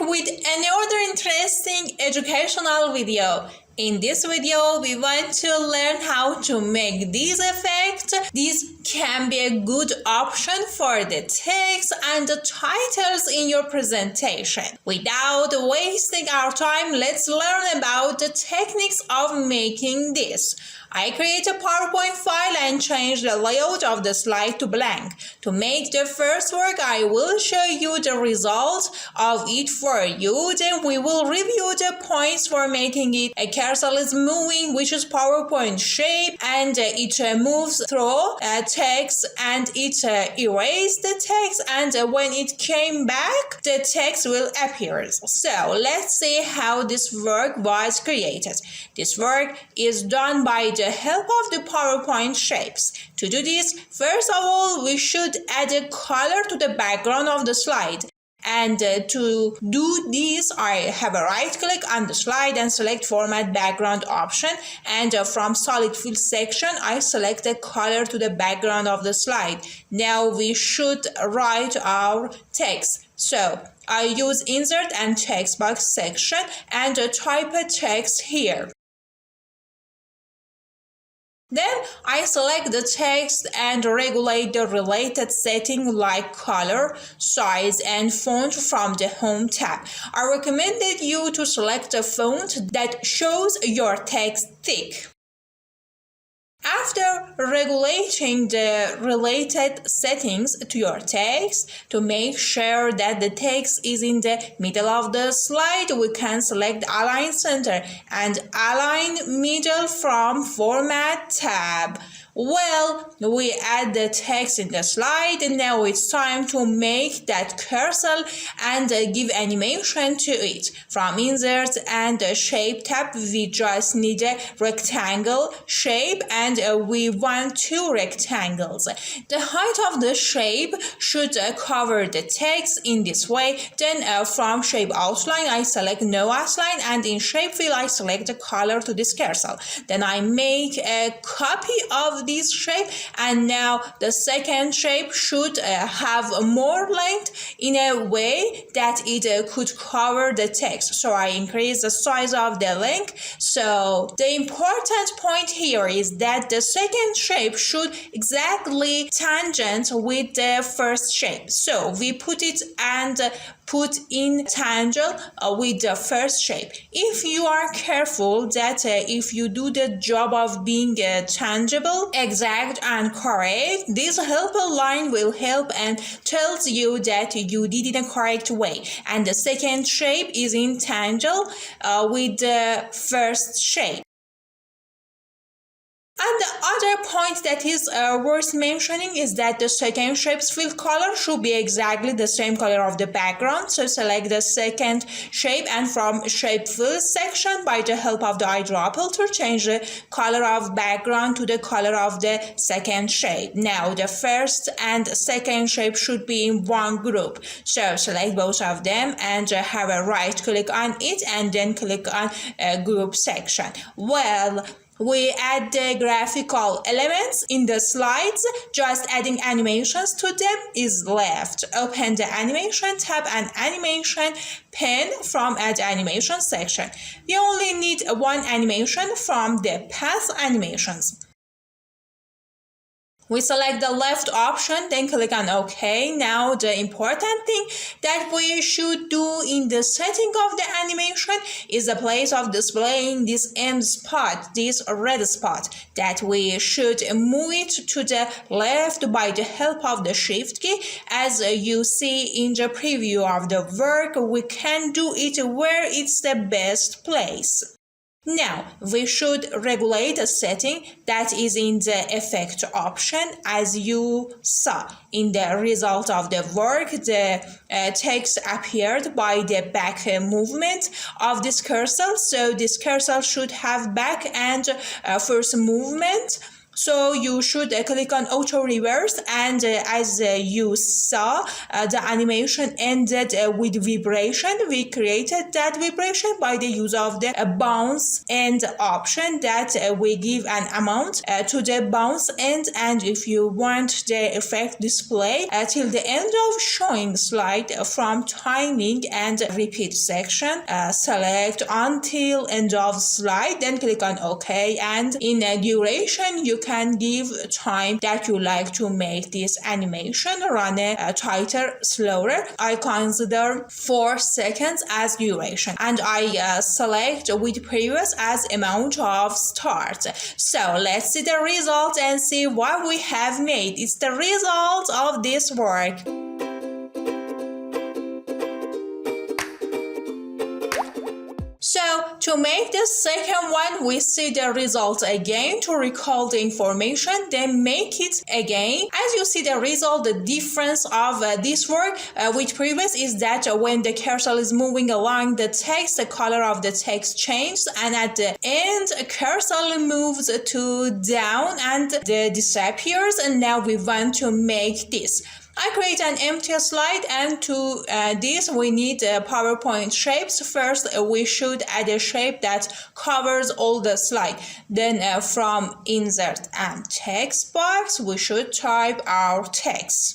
with another interesting educational video. In this video, we want to learn how to make this effect. This can be a good option for the text and the titles in your presentation. Without wasting our time, let's learn about the techniques of making this. I create a PowerPoint file and change the layout of the slide to blank. To make the first work, I will show you the result of it for you. Then we will review the points for making it. A cursor is moving, which is PowerPoint shape, and it moves through text, and it erases the text, and when it came back, the text will appear. So let's see how this work was created. This work is done by the help of the PowerPoint shapes. To do this, first of all, we should add a color to the background of the slide. And to do this, I have a right click on the slide and select Format Background option. And from Solid Fill section, I select a color to the background of the slide. Now we should write our text. So I use Insert and Text Box section and type a text here. Then I select the text and regulate the related setting like color, size, and font from the Home tab. I recommended you to select a font that shows your text thick. After regulating the related settings to your text, to make sure that the text is in the middle of the slide, we can select Align Center and Align Middle from Format tab. Well, we add the text in the slide, and now it's time to make that cursor and give animation to it. From Insert and Shape tab, we just need a rectangle shape, and we want two rectangles. The height of the shape should cover the text in this way. Then from Shape Outline, I select No Outline, and in Shape Fill, I select the color to this cursor. Then I make a copy of this shape, and now the second shape should have more length in a way that it could cover the text. So I increase the size of the length. So the important point here is that the second shape should exactly tangent with the first shape. So we put it and put in tangent with the first shape. If you are careful that if you do the job of being tangible, exact and correct, this helper line will help and tells you that you did it in a correct way. And the second shape is in tangent with the first shape. And the other point that is worth mentioning is that the second shape's fill color should be exactly the same color of the background. So select the second shape, and from Shape Fill section, by the help of the eyedropper, change the color of background to the color of the second shape. Now the first and second shape should be in one group. So select both of them and have a right click on it, and then click on Group section. Well, we add the graphical elements in the slides. Just adding animations to them is left. Open the Animation tab and Animation pen from Add Animation section. We only need one animation from the Path Animations. We select the left option, then click on OK. Now the important thing that we should do in the setting of the animation is the place of displaying this end spot, this red spot, that we should move it to the left by the help of the Shift key. As you see in the preview of the work, we can do it where it's the best place. Now, we should regulate a setting that is in the Effect option. As you saw in the result of the work, the text appeared by the back movement of this cursor. So this cursor should have back and first movement. So you should click on auto reverse, and as you saw, the animation ended with vibration. We created that vibration by the use of the bounce end option, that we give an amount to the bounce end, and if you want the effect display till the end of showing slide from timing and repeat section, select until end of slide, then click on OK, and in duration you can give time that you like to make this animation run tighter, slower. I consider 4 seconds as duration, and I select with previous as amount of start. So let's see the result and see what we have made. It's the result of this work. So to make the second one, we see the result again. To recall the information, then make it again. As you see the result, the difference of this work with previous is that when the cursor is moving along the text, the color of the text changes, and at the end, cursor moves to down and disappears. And now we want to make this. I create an empty slide, and to this we need PowerPoint shapes. First, we should add a shape that covers all the slide. Then from insert and text box, we should type our text.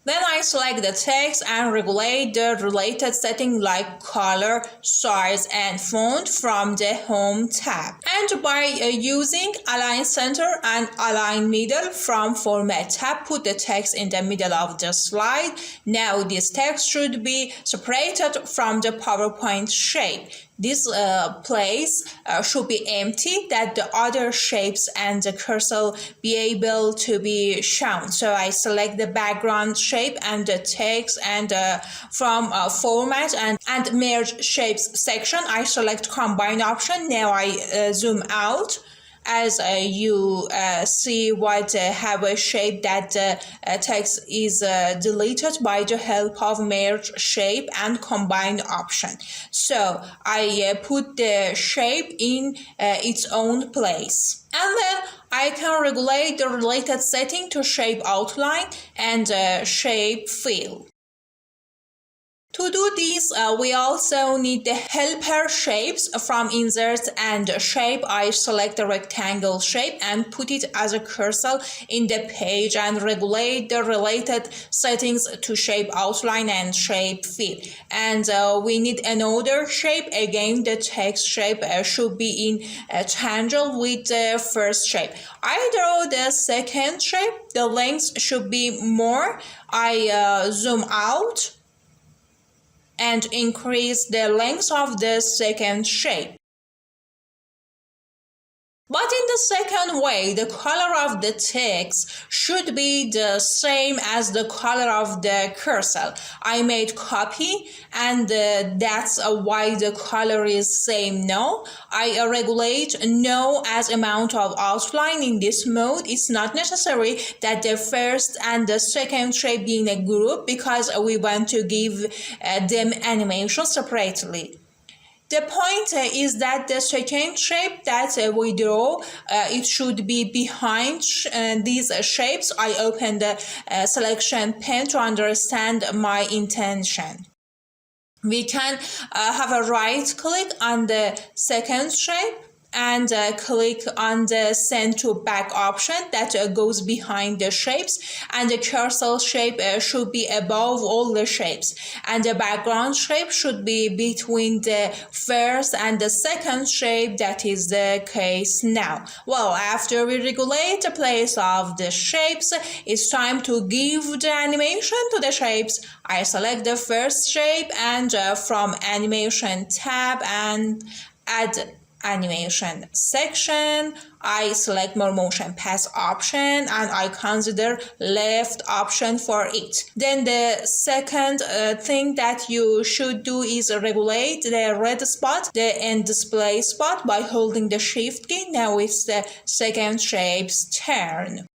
Then I select the text and regulate the related setting like color, size, and font from the Home tab. And by using Align Center and Align Middle from Format tab, put the text in the middle of the slide. Now this text should be separated from the PowerPoint shape. This place should be empty, that the other shapes and the cursor be able to be shown. So I select the background shape and the text, and from format and merge shapes section, I select combine option. Now I zoom out. As you see what have a shape that text is deleted by the help of merge shape and combine option. So I put the shape in its own place. And then I can regulate the related setting to shape outline and shape fill. To do this, we also need the helper shapes. From insert and shape, I select the rectangle shape and put it as a cursor in the page and regulate the related settings to shape outline and shape fill. And we need another shape. Again, the text shape should be in tangent with the first shape. I draw the second shape. The length should be more. I zoom out and increase the length of the second shape. But in the second way, the color of the text should be the same as the color of the cursor. I made copy, and that's why the color is same now. I regulate no as amount of outline in this mode. It's not necessary that the first and the second shape be in a group, because we want to give them animation separately. The point is that the second shape that we draw, it should be behind these shapes. I open the selection pane to understand my intention. We can have a right click on the second shape and click on the send to back option that goes behind the shapes, and the cursor shape should be above all the shapes, and the background shape should be between the first and the second shape. That is the case now. Well, after we regulate the place of the shapes, it's time to give the animation to the shapes. I select the first shape, and from animation tab and add animation section, I select more motion path option, and I consider left option for it. Then the second thing that you should do is regulate the red spot, the end display spot, by holding the shift key. Now it's the second shape's turn.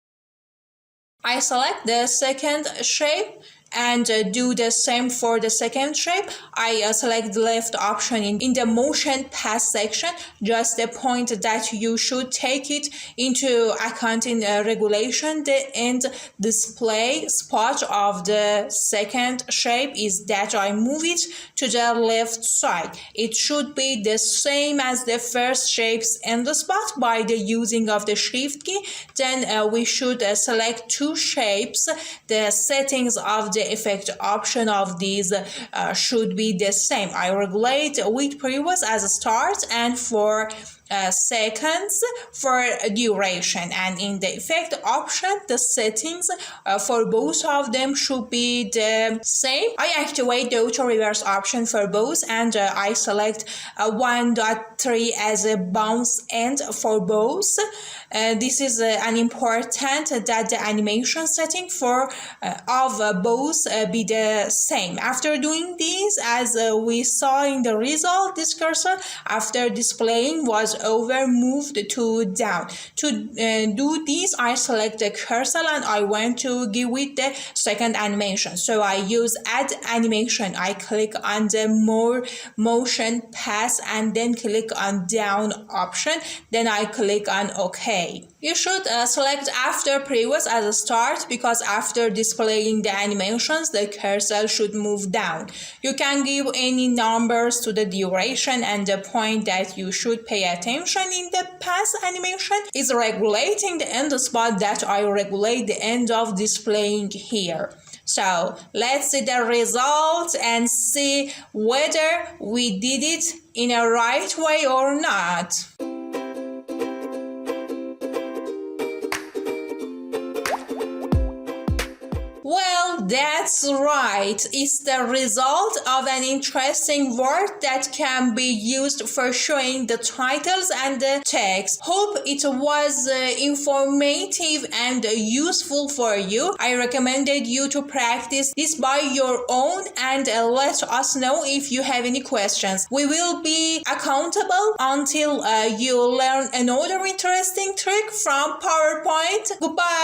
I select the second shape and do the same for the second shape. I select the left option in the motion pass section, just the point that you should take it into account in regulation. The end display spot of the second shape is that I move it to the left side. It should be the same as the first shape's end spot by the using of the shift key. Then we should select two shapes. The settings of the effect option of these should be the same. I regulate with previous as a start and for seconds for duration, and in the effect option the settings for both of them should be the same. I activate the auto reverse option for both, and I select 1.3 as a bounce end for both. This is an important that the animation setting for of both be the same. After doing this, as we saw in the result, this cursor after displaying was over moved to down. To do this, I select the cursor and I want to give it the second animation. So I use add animation. I click on the more motion pass and then click on down option. Then I click on OK. You should select after previous as a start, because after displaying the animations, the cursor should move down. You can give any numbers to the duration, and the point that you should pay attention in the pass animation is regulating the end spot that I regulate the end of displaying here. So let's see the results and see whether we did it in a right way or not. Well, that's right. It's the result of an interesting word that can be used for showing the titles and the text. Hope it was informative and useful for you. I recommended you to practice this by your own and let us know if you have any questions. We will be accountable until you learn another interesting trick from PowerPoint. Goodbye.